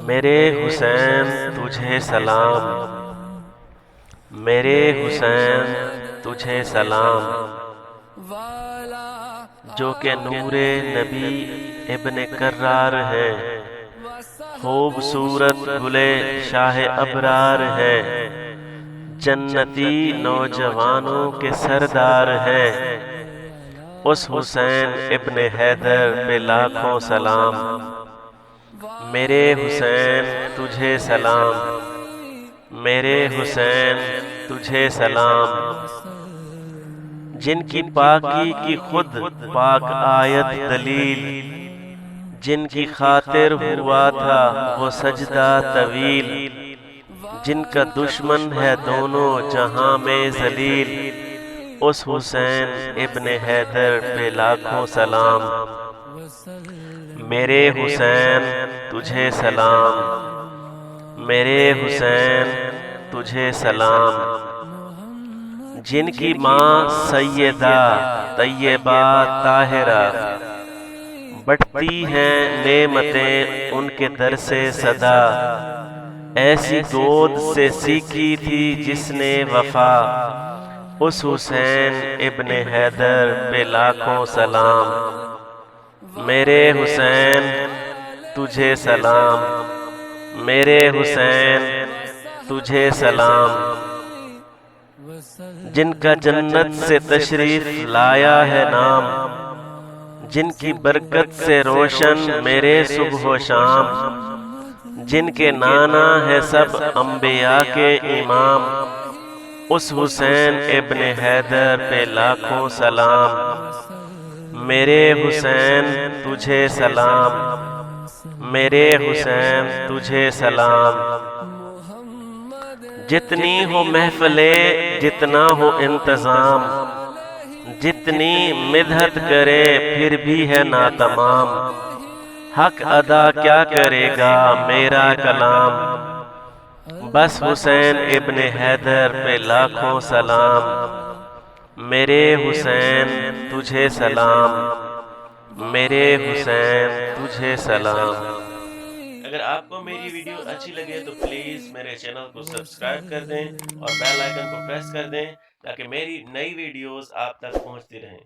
میرے حسین تجھے سلام، میرے حسین تجھے سلام، جو کہ نور نبی ابن کرار ہے، خوبصورت گلے شاہ ابرار ہے، جنتی نوجوانوں کے سردار ہیں، اس حسین ابن حیدر پہ لاکھوں سلام، میرے حسین تجھے سلام، میرے حسین تجھے سلام، جن کی پاکی کی خود پاک آیت دلیل، جن کی خاطر ہوا تھا وہ سجدہ طویل، جن کا دشمن ہے دونوں جہاں میں ذلیل، اس حسین ابن حیدر پہ لاکھوں سلام، میرے حسین تجھے سلام، میرے حسین تجھے سلام، جن کی ماں سیدہ طیبہ طاہرہ، بٹتی ہیں نعمتیں ان کے در سے صدا، ایسی گود سے سیکھی تھی جس نے وفا، اس حسین ابن حیدر پہ لاکھوں سلام، میرے حسین تجھے سلام، میرے حسین تجھے سلام، جن کا جنت سے تشریف لایا ہے نام، جن کی برکت سے روشن میرے صبح و شام، جن کے نانا ہے سب انبیاء کے امام، اس حسین ابن حیدر پہ لاکھوں سلام، میرے حسین تجھے سلام، میرے حسین تجھے سلام، جتنی ہو محفلیں جتنا ہو انتظام، جتنی مدحت کرے پھر بھی ہے ناتمام، حق ادا کیا کرے گا میرا کلام، بس حسین ابن حیدر پہ لاکھوں سلام، میرے حسین تجھے سلام، میرے حسین تجھے سلام۔ اگر آپ کو میری ویڈیو اچھی لگے تو پلیز میرے چینل کو سبسکرائب کر دیں اور بیل آئیکن کو پریس کر دیں تاکہ میری نئی ویڈیوز آپ تک پہنچتی رہیں۔